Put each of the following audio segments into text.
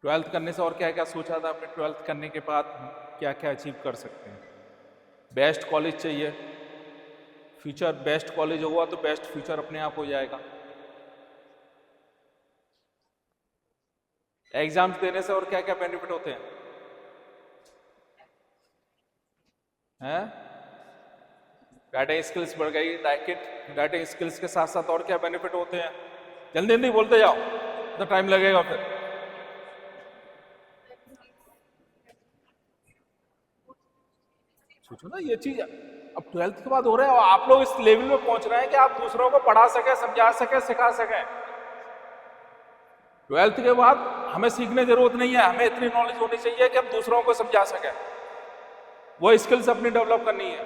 Twelfth करने से और क्या क्या सोचा था आपने? ट्वेल्थ करने के बाद क्या क्या अचीव कर सकते हैं? बेस्ट कॉलेज चाहिए, फ्यूचर बेस्ट कॉलेज होगा तो बेस्ट फ्यूचर अपने आप हो जाएगा। एग्जाम्स देने से और क्या क्या बेनिफिट होते हैं? हैं? राइटिंग स्किल्स बढ़ गई, राइटिंग स्किल्स के साथ साथ और क्या बेनिफिट होते हैं? जल्दी जल्दी बोलते जाओ, तो टाइम लगेगा फिर। सोचो ना ये चीज, अब ट्वेल्थ के बाद हो रहा है और आप लोग इस लेवल में पहुंच रहे हैं कि आप दूसरों को पढ़ा सके, समझा सके, सिखा सके। ट्वेल्थ के बाद हमें सीखने की जरूरत नहीं है, हमें इतनी नॉलेज होनी चाहिए कि हम दूसरों को समझा सके। वो स्किल्स अपनी डेवलप करनी है।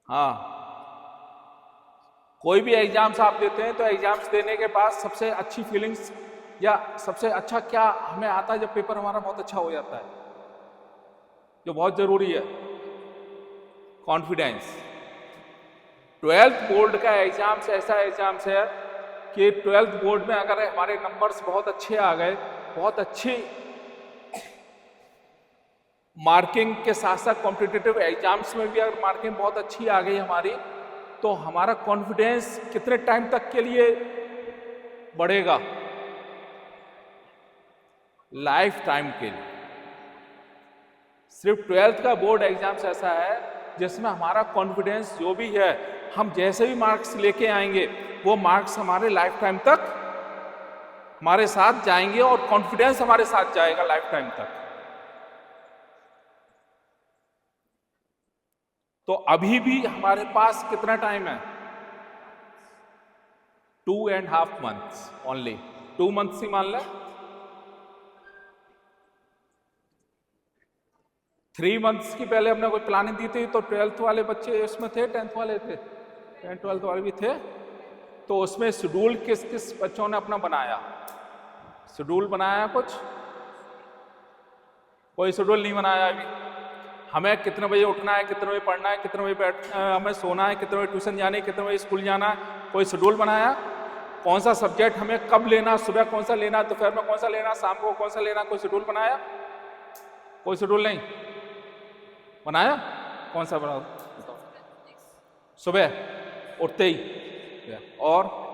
हाँ, कोई भी एग्जाम्स आप देते हैं तो एग्जाम्स देने के बाद सबसे अच्छी फीलिंग्स या सबसे अच्छा क्या हमें आता है? जब पेपर हमारा बहुत अच्छा हो जाता है, जो बहुत जरूरी है, कॉन्फिडेंस। ट्वेल्थ बोर्ड का एग्जाम्स ऐसा एग्जाम्स है कि ट्वेल्थ बोर्ड में अगर हमारे नंबर्स बहुत अच्छे आ गए, बहुत अच्छी मार्किंग के साथ साथ कॉम्पिटिटिव एग्जाम्स में भी अगर मार्किंग बहुत अच्छी आ गई हमारी, तो हमारा कॉन्फिडेंस कितने टाइम तक के लिए बढ़ेगा? लाइफ टाइम के लिए। सिर्फ ट्वेल्थ का बोर्ड एग्जाम्स ऐसा है जिसमें हमारा कॉन्फिडेंस जो भी है, हम जैसे भी मार्क्स लेके आएंगे वो मार्क्स हमारे लाइफ टाइम तक हमारे साथ जाएंगे और कॉन्फिडेंस हमारे साथ जाएगा लाइफ टाइम तक। तो अभी भी हमारे पास कितना टाइम है? 2.5 months ओनली। 2 months ही मान लें, 3 months की पहले हमने कोई प्लानिंग दी थी तो ट्वेल्थ वाले बच्चे इसमें थे, 10th वाले थे, 10th 12th वाले भी थे। तो उसमें शेड्यूल किस किस बच्चों ने अपना बनाया? शेड्यूल बनाया कुछ? कोई शेड्यूल नहीं बनाया अभी। हमें कितने बजे उठना है, कितने बजे पढ़ना है, कितने बजे हमें सोना है, कितने बजे ट्यूशन जाना है, कितने बजे स्कूल जाना है, कोई शेड्यूल बनाया? कौन सा सब्जेक्ट हमें कब लेना, सुबह कौन सा लेना, दोपहर में कौन सा लेना, शाम को कौन सा लेना, कोई शेड्यूल बनाया? कोई शेड्यूल नहीं बनाया। कौन सा बनाओ? सुबह उठते ही। और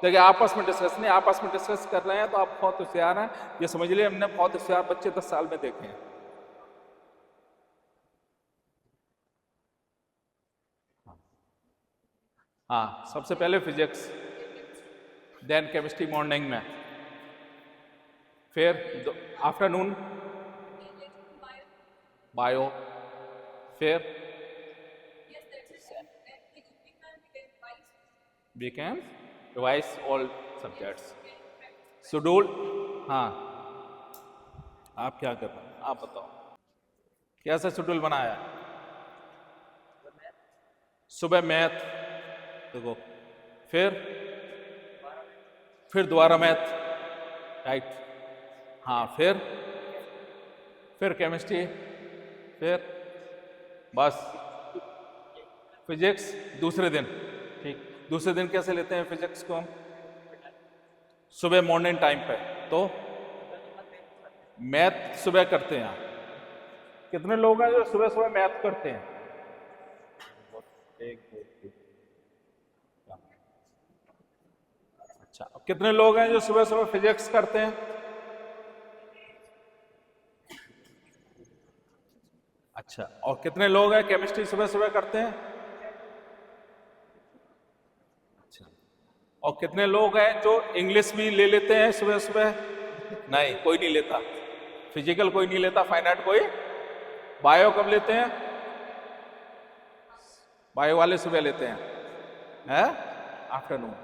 देखिए आपस में डिस्कस नहीं, आपस में डिस्कस कर रहे हैं तो आप बहुत होशियार हैं, ये समझ लिए हमने बहुत होशियार बच्चे 10 साल में देखे हैं। हाँ, सबसे पहले फिजिक्स, देन केमिस्ट्री मॉर्निंग में, फिर आफ्टरनून बायो, फिर weekend revise all subjects. Schedule. हाँ, आप क्या कर रहे हैं? आप बताओ कैसा शेड्यूल बनाया? सुबह मैथ, देखो, फिर दोबारा मैथ, राइट। हाँ, फिर केमिस्ट्री, फिर बस फिजिक्स दूसरे दिन। ठीक, दूसरे दिन कैसे लेते हैं फिजिक्स को हम? सुबह मॉर्निंग टाइम पे। तो मैथ सुबह करते हैं। कितने लोग हैं जो सुबह सुबह मैथ करते हैं? एक, दो, तीन। अच्छा, कितने लोग हैं जो सुबह सुबह फिजिक्स करते हैं? अच्छा, और कितने लोग हैं केमिस्ट्री सुबह सुबह करते हैं? अच्छा, और कितने लोग हैं जो इंग्लिश भी ले लेते हैं सुबह सुबह? नहीं, कोई नहीं लेता। फिजिकल कोई नहीं लेता, फाइनाइट कोई। बायो कब लेते हैं? बायो वाले सुबह लेते हैं, आफ्टरनून।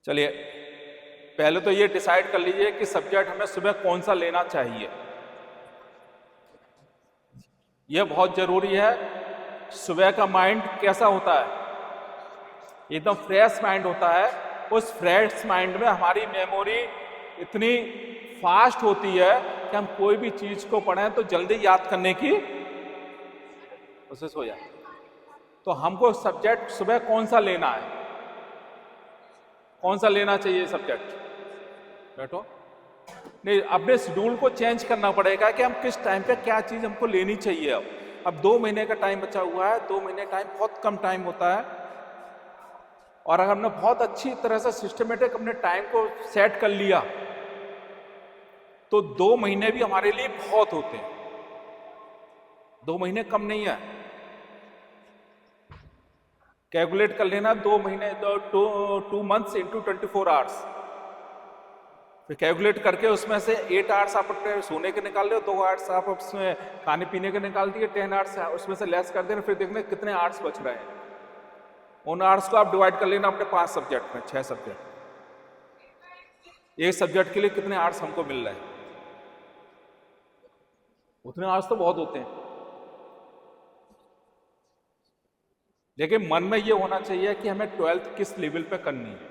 चलिए, पहले तो ये डिसाइड कर लीजिए कि सब्जेक्ट हमें सुबह कौन सा लेना चाहिए। यह बहुत जरूरी है। सुबह का माइंड कैसा होता है? एकदम फ्रेश माइंड होता है। उस फ्रेश माइंड में हमारी मेमोरी इतनी फास्ट होती है कि हम कोई भी चीज को पढ़ें तो जल्दी याद करने की कोशिश हो जाए। तो हमको सब्जेक्ट सुबह कौन सा लेना है? कौन सा लेना चाहिए सब्जेक्ट? बैठो। नहीं, अपने शेड्यूल को चेंज करना पड़ेगा कि हम किस टाइम पे क्या चीज हमको लेनी चाहिए। अब 2 महीने का टाइम बचा हुआ है, 2 महीने टाइम बहुत कम टाइम होता है, और अगर हमने बहुत अच्छी तरह से सिस्टमेटिक अपने टाइम को सेट कर लिया तो 2 महीने भी हमारे लिए बहुत होते हैं। 2 महीने कम नहीं है। कैलकुलेट कर लेना, 2 महीने 2 मंथ्स इंटू 24 आवर्स, फिर कैलकुलेट करके उसमें से 8 आवर्स आप अपने सोने के निकाल रहे हो, 2 आवर्स आप उसमें खाने पीने के निकाल दिए, 10 आवर्स उसमें से लेस कर देना, फिर देखना कितने आवर्स बच रहे हैं। उन आवर्स को आप डिवाइड कर लेना अपने 5 सब्जेक्ट में, 6 सब्जेक्ट, एक सब्जेक्ट के लिए कितने आवर्स हमको मिल रहे हैं। उतने आवर्स तो बहुत होते हैं, लेकिन मन में ये होना चाहिए कि हमें 12th किस लेवल पे करनी है।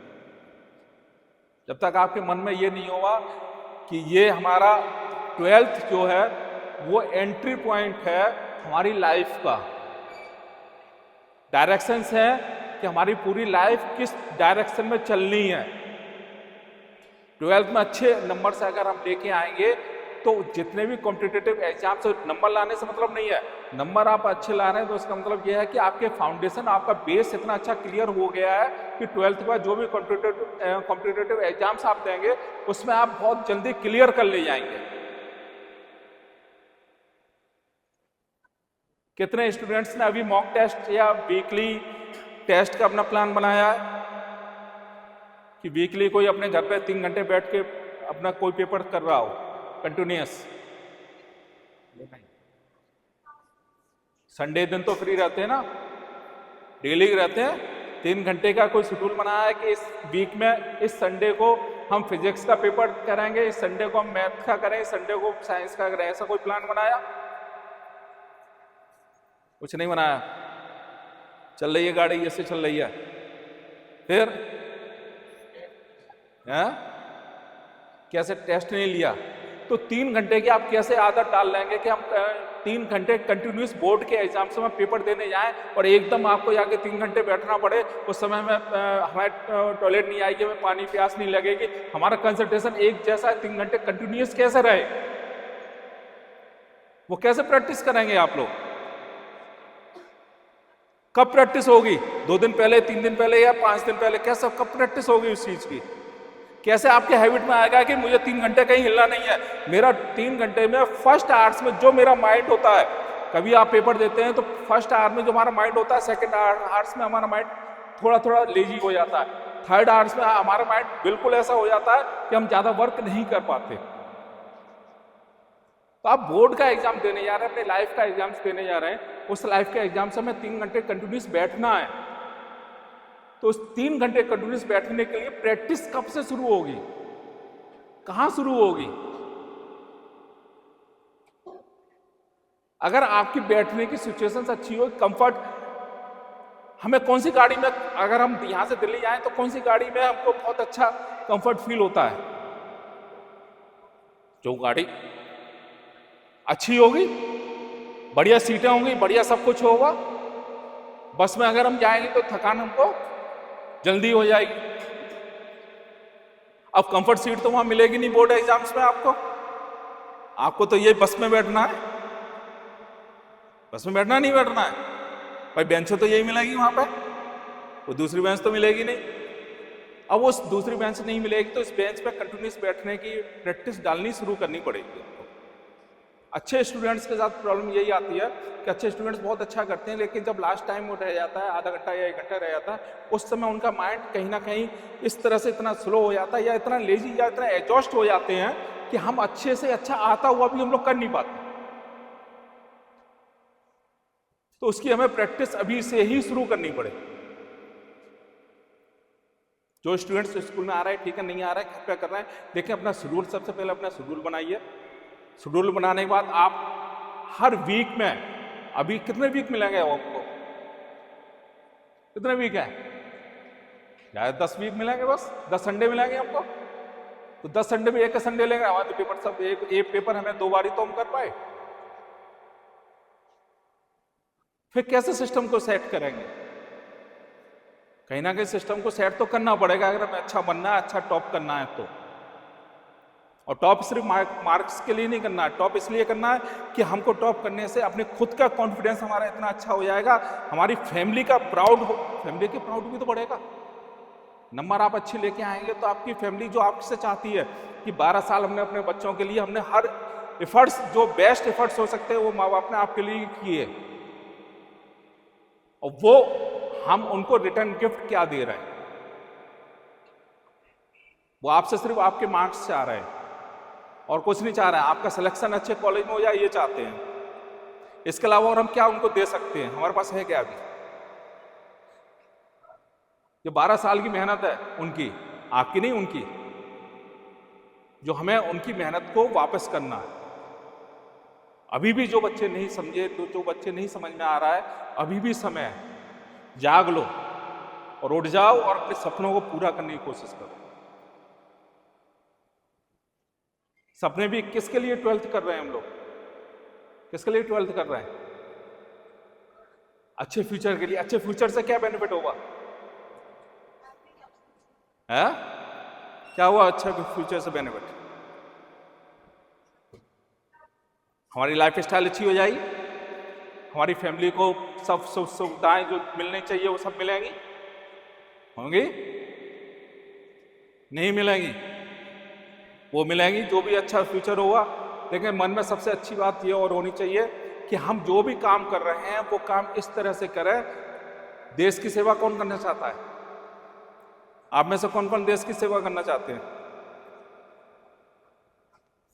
जब तक आपके मन में ये नहीं होगा कि ये हमारा 12th जो है वो एंट्री पॉइंट है हमारी लाइफ का, डायरेक्शंस है कि हमारी पूरी लाइफ किस डायरेक्शन में चलनी है। 12th में अच्छे नंबर से अगर हम लेके आएंगे तो जितने भी कॉम्पिटिटिव एग्जाम से, नंबर लाने से मतलब नहीं है, नंबर आप अच्छे ला रहे हैं तो उसका मतलब यह है कि आपके फाउंडेशन, आपका बेस इतना अच्छा क्लियर हो गया है कि 12th के बाद जो भी कॉम्पिटिटिव एग्जाम्स आप देंगे उसमें आप बहुत जल्दी क्लियर कर ले जाएंगे। कितने स्टूडेंट्स ने अभी मॉक टेस्ट या वीकली टेस्ट का अपना प्लान बनाया है कि वीकली कोई अपने घर पे 3 घंटे बैठ के अपना कोई पेपर कर रहा हो कंटिन्यूअस? संडे दिन तो फ्री रहते हैं ना, डेली रहते हैं। 3 घंटे का कोई शेड्यूल बनाया है कि इस वीक में इस संडे को हम फिजिक्स का पेपर करेंगे, इस संडे को हम मैथ का करें, इस संडे को साइंस का करें, ऐसा कोई प्लान बनाया? कुछ नहीं बनाया। चल रही है गाड़ी, ऐसे चल रही है। फिर कैसे टेस्ट नहीं लिया तो 3 घंटे की आप कैसे आदत डाल लेंगे कि हम 3 घंटे कंटिन्यूस बोर्ड के एग्जाम से हम पेपर देने जाएं और एकदम आपको जाके 3 घंटे बैठना पड़े, उस समय में हमारे टॉयलेट नहीं आएगी, हमें पानी प्यास नहीं लगेगी, हमारा कंसंट्रेशन एक जैसा 3 घंटे कंटिन्यूस कैसे रहे? वो कैसे प्रैक्टिस करेंगे आप लोग? कब प्रैक्टिस होगी? 2 दिन पहले, 3 दिन पहले या 5 दिन पहले? कैसे, कब प्रैक्टिस होगी उस चीज की? कैसे आपके हैबिट में आएगा कि मुझे 3 घंटे कहीं हिलना नहीं है? मेरा 3 घंटे में फर्स्ट आवर्स में जो मेरा माइंड होता है, कभी आप पेपर देते हैं तो फर्स्ट आवर में जो हमारा माइंड होता है, सेकंड आवर्स में हमारा माइंड थोड़ा थोड़ा लेजी हो जाता है, थर्ड आवर्स में हमारा माइंड बिल्कुल ऐसा हो जाता है कि हम ज्यादा वर्क नहीं कर पाते। तो आप बोर्ड का एग्जाम देने जा रहे हैं, अपने लाइफ का एग्जाम देने जा रहे हैं, उस लाइफ के एग्जाम से हमें 3 घंटे कंटिन्यूस बैठना है। तो उस 3 घंटे कंटिन्यूस बैठने के लिए प्रैक्टिस कब से शुरू होगी, कहां शुरू होगी? अगर आपकी बैठने की सिचुएशन अच्छी हो, कंफर्ट, हमें कौन सी गाड़ी में, अगर हम यहां से दिल्ली जाएं तो कौन सी गाड़ी में हमको बहुत अच्छा कंफर्ट फील होता है? जो गाड़ी अच्छी होगी, बढ़िया सीटें होंगी, बढ़िया सब कुछ होगा। बस में अगर हम जाएंगे तो थकान हमको जल्दी हो जाएगी। अब कंफर्ट सीट तो वहां मिलेगी नहीं बोर्ड एग्जाम्स में आपको तो ये बस में बैठना है, बस में बैठना नहीं बैठना है भाई, बेंच तो यही मिलेगी वहां पे, वो दूसरी बेंच तो मिलेगी नहीं। अब वो दूसरी बेंच नहीं मिलेगी तो इस बेंच पे कंटिन्यूस बैठने की प्रैक्टिस डालनी शुरू करनी पड़ेगी। अच्छे स्टूडेंट्स के साथ प्रॉब्लम यही आती है कि अच्छे स्टूडेंट्स बहुत अच्छा करते हैं, लेकिन जब लास्ट टाइम वो रह जाता है, आधा घंटा या 1 घंटा रह जाता है, उस समय उनका माइंड कहीं ना कहीं इस तरह से इतना स्लो हो जाता है या इतना लेजी या इतना एग्जॉस्ट हो जाते हैं कि हम अच्छे से अच्छा आता हुआ भी हम लोग कर नहीं पाते। तो उसकी हमें प्रैक्टिस अभी से ही शुरू करनी पड़ेगी। जो स्टूडेंट्स स्कूल में आ रहे हैं ठीक है, नहीं आ रहा है कृपया कर रहे हैं, देखिए अपना शेड्यूल, सबसे पहले अपना शेड्यूल बनाइए। शेड्यूल बनाने के बाद आप हर वीक में, अभी कितने वीक मिलेंगे आपको, कितने वीक है? 10 वीक मिलेंगे, बस 10 संडे मिलेंगे आपको। तो 10 संडे में एक संडे लेंगे, हमारे पेपर सब एक पेपर हमें 2 बार ही तो हम कर पाए। फिर कैसे सिस्टम को सेट करेंगे? कहीं ना कहीं सिस्टम को सेट तो करना पड़ेगा अगर हमें अच्छा बनना है, अच्छा टॉप करना है तो। और टॉप सिर्फ मार्क्स के लिए नहीं करना है, टॉप इसलिए करना है कि हमको टॉप करने से अपने खुद का कॉन्फिडेंस हमारा इतना अच्छा हो जाएगा, हमारी फैमिली का प्राउड हो, फैमिली के प्राउड भी तो बढ़ेगा। नंबर आप अच्छे लेके आएंगे तो आपकी फैमिली जो आपसे चाहती है कि 12 साल हमने अपने बच्चों के लिए, हमने हर एफर्ट्स, जो बेस्ट एफर्ट्स हो सकते हैं वो माँ बाप ने आपके लिए किए, और वो हम उनको रिटर्न गिफ्ट क्या दे रहे हैं? वो आपसे सिर्फ आपके मार्क्स चाह रहे हैं और कुछ नहीं चाह रहे हैं, आपका सिलेक्शन अच्छे कॉलेज में हो जाए ये चाहते हैं। इसके अलावा और हम क्या उनको दे सकते हैं? हमारे पास है क्या अभी? जो 12 साल की मेहनत है उनकी, आपकी नहीं, उनकी, जो हमें उनकी मेहनत को वापस करना है। अभी भी जो बच्चे नहीं समझे, तो जो बच्चे नहीं समझ में आ रहा है, अभी भी समय है, जाग लो और उठ जाओ और अपने सपनों को पूरा करने की कोशिश करो। सपने भी किसके लिए 12th कर रहे हैं हम लोग? किसके लिए 12th कर रहे हैं? अच्छे फ्यूचर के लिए। अच्छे फ्यूचर से क्या बेनिफिट होगा? है क्या हुआ अच्छा फ्यूचर से बेनिफिट? हमारी लाइफ स्टाइल अच्छी हो जाएगी, हमारी फैमिली को सब सुविधाएं जो मिलनी चाहिए वो सब मिलेंगी, होंगी? नहीं मिलेंगी? वो मिलेंगी जो भी अच्छा फ्यूचर होगा। लेकिन मन में सबसे अच्छी बात ये और होनी चाहिए कि हम जो भी काम कर रहे हैं वो काम इस तरह से करें। देश की सेवा कौन करना चाहता है? आप में से कौन कौन देश की सेवा करना चाहते हैं?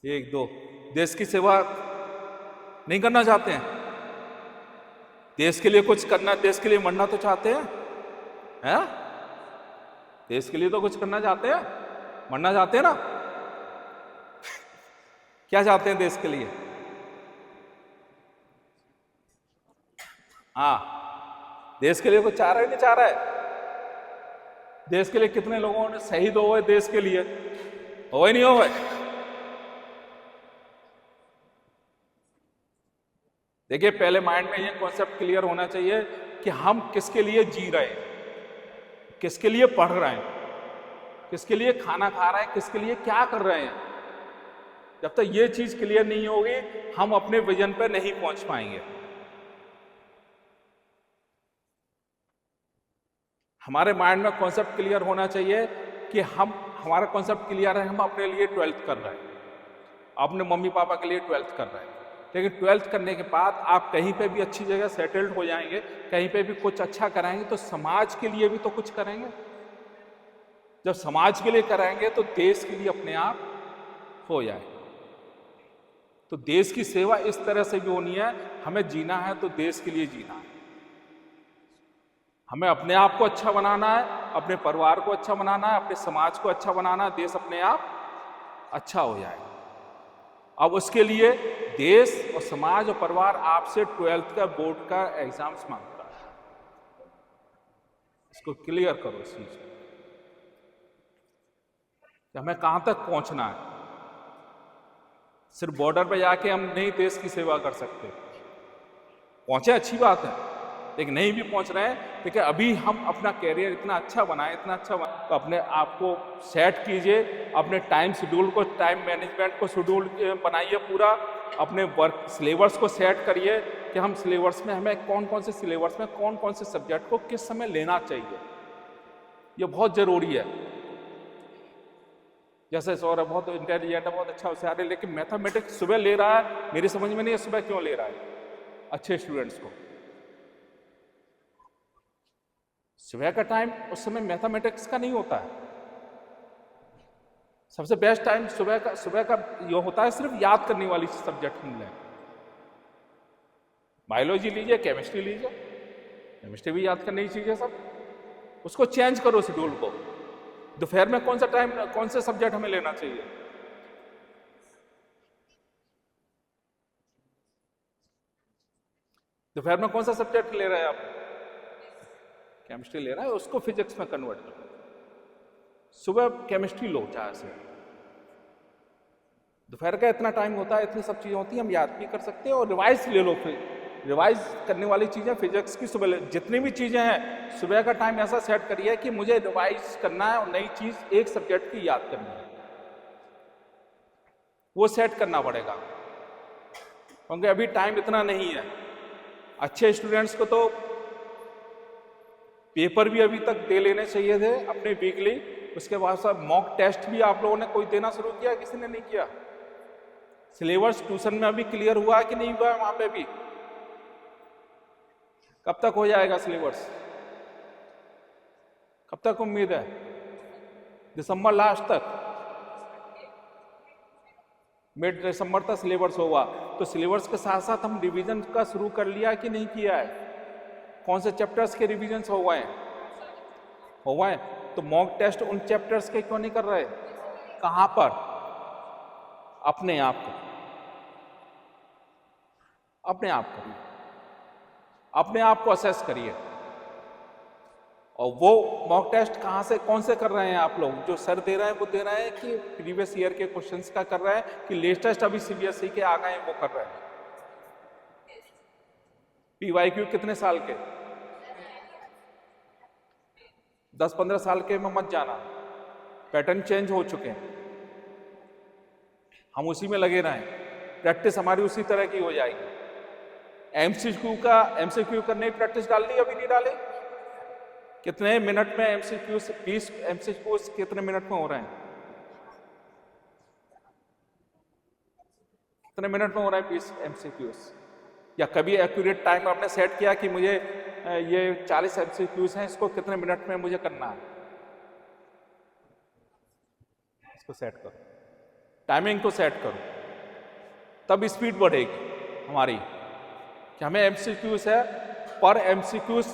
एक दो। देश की सेवा नहीं करना चाहते हैं? देश के लिए कुछ करना, देश के लिए मरना तो चाहते हैं? हैं? देश के लिए तो कुछ करना चाहते हैं, मरना चाहते हैं ना? क्या चाहते हैं देश के लिए? हाँ, देश के लिए कुछ चाह रहा है, नहीं चाह रहा है? देश के लिए कितने लोगों ने शहीद हो गए देश के लिए? हो नहीं हो गए? देखिए, पहले माइंड में ये कॉन्सेप्ट क्लियर होना चाहिए कि हम किसके लिए जी रहे हैं, किसके लिए पढ़ रहे हैं, किसके लिए खाना खा रहे हैं, किसके लिए क्या कर रहे हैं। जब तक ये चीज क्लियर नहीं होगी हम अपने विजन पर नहीं पहुंच पाएंगे। हमारे माइंड में कॉन्सेप्ट क्लियर होना चाहिए कि हमारा कॉन्सेप्ट क्लियर है, हम अपने लिए 12th कर रहे हैं, अपने मम्मी पापा के लिए 12th कर रहे हैं। लेकिन 12th करने के बाद आप कहीं पे भी अच्छी जगह सेटल्ड हो जाएंगे, कहीं पे भी कुछ अच्छा कराएंगे तो समाज के लिए भी तो कुछ करेंगे। जब समाज के लिए कराएंगे तो देश के लिए अपने आप हो जाएगा। तो देश की सेवा इस तरह से भी होनी है, हमें जीना है तो देश के लिए जीना है। हमें अपने आप को अच्छा बनाना है, अपने परिवार को अच्छा बनाना है, अपने समाज को अच्छा बनाना है, देश अपने आप अच्छा हो जाएगा। अब उसके लिए देश और समाज और परिवार आपसे 12th का बोर्ड का एग्जाम्स मांगता है। इसको क्लियर करो इस चीज को कि हमें कहां तक पहुंचना है। सिर्फ बॉर्डर पे जाके हम नहीं देश की सेवा कर सकते। पहुंचे अच्छी बात है, लेकिन नहीं भी पहुंच रहे हैं, लेकिन अभी हम अपना कैरियर इतना अच्छा बनाए, इतना अच्छा बनाए, तो अपने आप को सेट कीजिए, अपने टाइम शेड्यूल को, टाइम मैनेजमेंट को शेड्यूल बनाइए पूरा, अपने वर्क सिलेबस को सेट करिए कि हम सिलेबस में, हमें कौन कौन से सिलेबस में कौन कौन से सब्जेक्ट को किस समय लेना चाहिए, ये बहुत जरूरी है। जैसे सौरभ बहुत इंटेलिजेंट है, बहुत अच्छा होशियार है, लेकिन मैथमेटिक्स सुबह ले रहा है, मेरी समझ में नहीं है सुबह क्यों ले रहा है। अच्छे स्टूडेंट्स को सुबह का टाइम उस समय मैथमेटिक्स का नहीं होता है। सबसे बेस्ट टाइम सुबह का ये होता है सिर्फ याद करने वाली सब्जेक्ट मिले। बायोलॉजी लीजिए, केमिस्ट्री लीजिए, केमिस्ट्री भी याद करने की चीज है सब। उसको चेंज करो शेड्यूल को। दोपहर में कौन सा टाइम, कौन से सब्जेक्ट हमें लेना चाहिए? दोपहर में कौन सा सब्जेक्ट ले रहे हैं आप? केमिस्ट्री ले रहा है, उसको फिजिक्स में कन्वर्ट करो। सुबह केमिस्ट्री लो चाहे से। दोपहर का इतना टाइम होता है, इतनी सब चीजें होती हैं, हम याद भी कर सकते हैं और रिवाइज ले लो फिर रिवाइज करने वाली चीज़ें फिजिक्स की सुबह जितनी भी चीज़ें हैं सुबह का टाइम ऐसा सेट करिए कि मुझे रिवाइज करना है और नई चीज़ एक सब्जेक्ट की याद करनी है, वो सेट करना पड़ेगा, क्योंकि अभी टाइम इतना नहीं है। अच्छे स्टूडेंट्स को तो पेपर भी अभी तक दे लेने चाहिए थे अपने वीकली, उसके बाद सब मॉक टेस्ट भी आप लोगों ने कोई देना शुरू किया, किसी ने नहीं किया। सिलेबस ट्यूशन में अभी क्लियर हुआ है कि नहीं हुआ है वहां पे भी? कब तक हो जाएगा सिलेबस? कब तक उम्मीद है? दिसंबर लास्ट तक, मिड दिसंबर तक सिलेबस होगा। तो सिलेबस के साथ साथ हम रिवीजन का शुरू कर लिया कि नहीं किया है? कौन से चैप्टर्स के रिवीजन हो गए हैं? हो गए। तो मॉक टेस्ट उन चैप्टर्स के क्यों नहीं कर रहे? कहां पर? अपने आप को, अपने आप करिए, अपने आप को असेस करिए। और वो मॉक टेस्ट कहाँ से कौन से कर रहे हैं आप लोग? जो सर दे रहे हैं वो दे रहे हैं कि प्रीवियस ईयर के क्वेश्चंस का कर रहे हैं कि लेटेस्ट अभी सीबीएसई के आ गए हैं वो कर रहे हैं? पीवाईक्यू कितने साल के? 10-15 साल के में मत जाना, पैटर्न चेंज हो चुके हैं, हम उसी में लगे रहें, प्रैक्टिस हमारी उसी तरह की हो जाएगी। एमसीक्यू करने की प्रैक्टिस डाल दी, अभी नहीं डाले? कितने मिनट में एमसीक्यू 20 एमसीक्यू कितने मिनट में हो रहे हैं? कितने मिनट में हो रहे हैं 20 एमसीक्यूज? या कभी एक्यूरेट टाइम आपने सेट किया कि मुझे ये 40 एमसीक्यूज हैं, इसको कितने मिनट में मुझे करना है? इसको सेट करो, टाइमिंग को सेट करो, तब स्पीड बढ़ेगी हमारी। कि हमें एमसीक्यूज है, पर एमसीक्यूज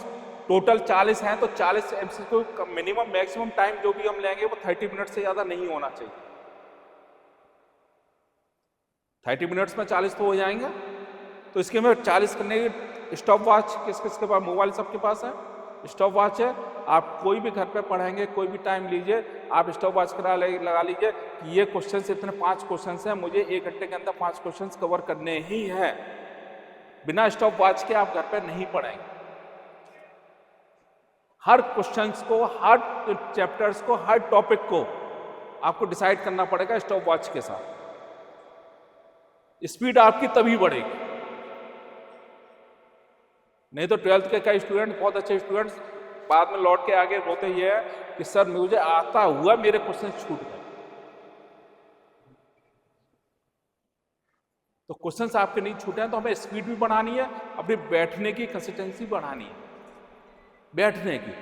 टोटल 40 हैं, तो 40 एमसीक्यू मिनिमम मैक्सिमम टाइम जो भी हम लेंगे वो 30 मिनट से ज्यादा नहीं होना चाहिए। 30 मिनट्स में 40 तो हो जाएंगे। तो इसके में 40 करने की स्टॉप वॉच किस किस के पास? मोबाइल सबके पास है, स्टॉप वॉच है। आप कोई भी घर पे पढ़ाएंगे, कोई भी टाइम लीजिए, आप स्टॉप वॉच लगा लीजिए कि ये क्वेश्चन इतने 5 क्वेश्चन हैं, मुझे 1 घंटे के अंदर 5 क्वेश्चन कवर करने ही है। बिना स्टॉप वॉच के आप घर पे नहीं पढ़ेंगे। हर क्वेश्चंस को, हर चैप्टर्स को, हर टॉपिक को आपको डिसाइड करना पड़ेगा स्टॉप वॉच के साथ। स्पीड आपकी तभी बढ़ेगी। नहीं तो 12th के कई स्टूडेंट, बहुत अच्छे स्टूडेंट्स, बाद में लौट के आगे रोते ये है कि सर मुझे आता हुआ मेरे क्वेश्चन छूट गए। तो क्वेश्चंस आपके नहीं छूटे हैं, तो हमें स्पीड भी बढ़ानी है, अपनी बैठने की कंसिस्टेंसी बढ़ानी है। बैठने की,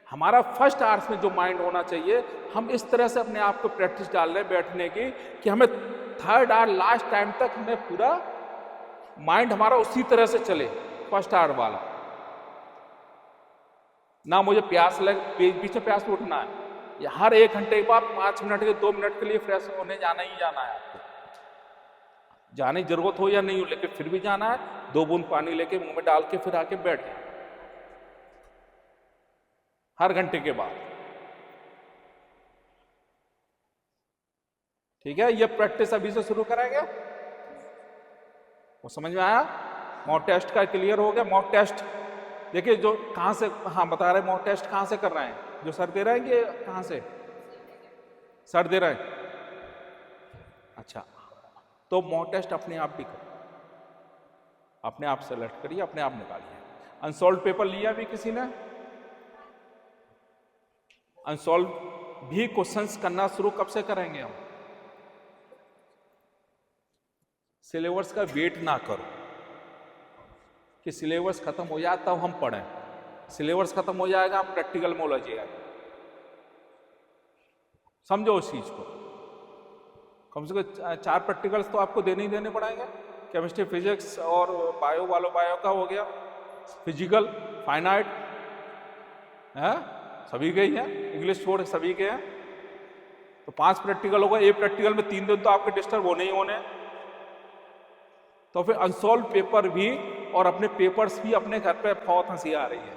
हमारा फर्स्ट आवर्स में जो माइंड होना चाहिए, हम इस तरह से अपने आप को प्रैक्टिस डाल रहे हैं बैठने की कि हमें थर्ड आवर लास्ट टाइम तक हमें पूरा माइंड हमारा उसी तरह से चले, फर्स्ट आवर वाला। ना मुझे प्यास लगे, बीच में प्यास उठना है, या हर 1 घंटे के बाद 5 मिनट के 2 मिनट के लिए फ्रेश होने जाना ही जाना है आपको। जाने की जरूरत हो या नहीं हो, लेकिन फिर भी जाना है। 2 बूंद पानी लेके मुंह में डाल के फिर आके बैठ जाए हर घंटे के बाद। ठीक है, ये प्रैक्टिस अभी से शुरू करेंगे। वो समझ में आया? मॉक टेस्ट का क्लियर हो गया। मॉक टेस्ट देखिए, जो कहां से, हाँ बता रहे, मॉक टेस्ट कहां से कर रहे हैं? जो सर दे रहे हैं कि कहां से? सर दे रहे हैं। अच्छा, तो मॉक टेस्ट अपने आप भी करो, अपने आप सेलेक्ट करिए, अपने आप निकालिए। अनसॉल्व पेपर लिया भी किसी ने? अनसॉल्व भी क्वेश्चंस करना शुरू कब से करेंगे हम? सिलेबस का वेट ना करो कि सिलेबस खत्म हो जाए तब हम पढ़ें। सिलेबस खत्म हो जाएगा, आप प्रैक्टिकल में उलझ जाएगा। समझो उस चीज को। कम से कम 4 प्रैक्टिकल्स तो आपको देने ही देने पड़ेंगे। केमिस्ट्री, फिजिक्स और बायो वालो, बायो का हो गया, फिजिकल, फाइनाइट है, सभी के ही हैं, इंग्लिश छोड़ सभी के हैं। तो 5 प्रैक्टिकल होगा। एक प्रैक्टिकल में 3 दिन तो आपके डिस्टर्ब होने ही होने। तो फिर अनसॉल्व पेपर भी और अपने पेपर्स भी अपने घर पे बहुत हंसी आ रही है।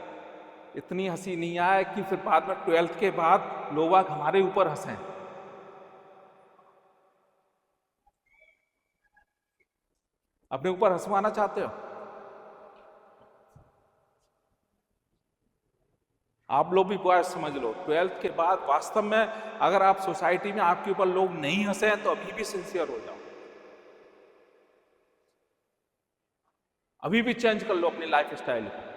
इतनी हंसी नहीं आए कि फिर बाद में 12th के बाद लोग हमारे ऊपर हंसें। अपने ऊपर हंसवाना चाहते हो? आप लोग भी बात समझ लो, 12th के बाद वास्तव में अगर आप सोसाइटी में आपके ऊपर लोग नहीं हंसे हैं तो अभी भी सिंसियर हो जाओ, अभी भी चेंज कर लो अपनी लाइफ स्टाइल को।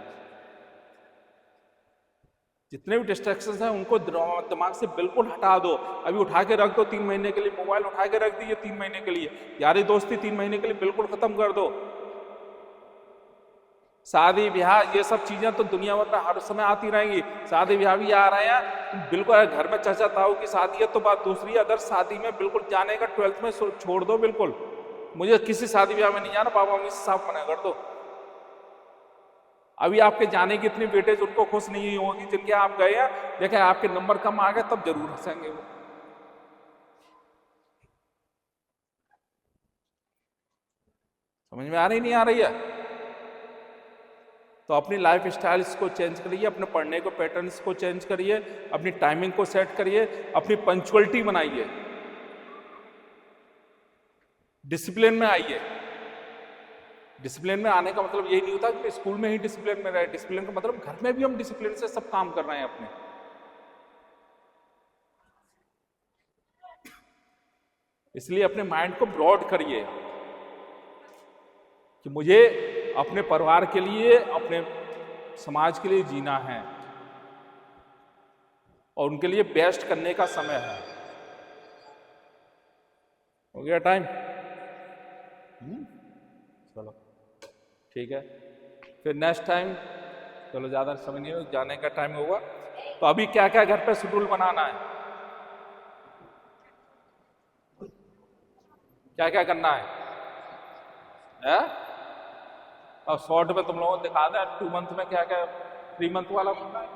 जितने भी डिस्ट्रैक्शंस हैं उनको दिमाग से बिल्कुल हटा दो, अभी उठा के रख दो 3 महीने के लिए, मोबाइल उठा के रख दीजिए 3 महीने के लिए, यारी दोस्ती 3 महीने के लिए बिल्कुल खत्म कर दो। शादी ब्याह ये सब चीजें तो दुनिया भर में हर समय आती रहेंगी, शादी ब्याह भी आ रहे हैं, बिल्कुल घर में चर्चा ताऊ की शादी है तो बात दूसरी है, अदर शादी में बिल्कुल जाने का 12th में छोड़ दो बिल्कुल, मुझे किसी शादी ब्याह में नहीं जाना, पापा मम्मी से साफ मना कर दो। अभी आपके जाने की इतनी वेटेज उनको खुश नहीं होगी, जिनके आप गए हैं देखें आपके नंबर कम आ गए तब जरूर हंसेंगे वो। समझ में आ रही नहीं आ रही है? तो अपनी लाइफ स्टाइल्स को चेंज करिए, अपने पढ़ने को पैटर्न्स को चेंज करिए, अपनी टाइमिंग को सेट करिए, अपनी पंक्चुअलिटी बनाइए, डिसिप्लिन में आइए। डिसिप्लिन में आने का मतलब यही नहीं होता कि स्कूल में ही डिसिप्लिन में रहे, डिसिप्लिन का मतलब घर में भी हम डिसिप्लिन से सब काम कर रहे हैं अपने। इसलिए अपने माइंड को ब्रॉड करिए कि मुझे अपने परिवार के लिए, अपने समाज के लिए जीना है और उनके लिए बेस्ट करने का समय है। हो गया टाइम? चलो ठीक है, फिर नेक्स्ट टाइम, चलो ज़्यादा समय नहीं हो, जाने का टाइम होगा। तो अभी क्या क्या घर पे शेड्यूल बनाना है, क्या क्या करना है? और शॉर्ट में तुम लोगों को दिखा दें 2 मंथ में क्या क्या, 3 मंथ वाला करना है।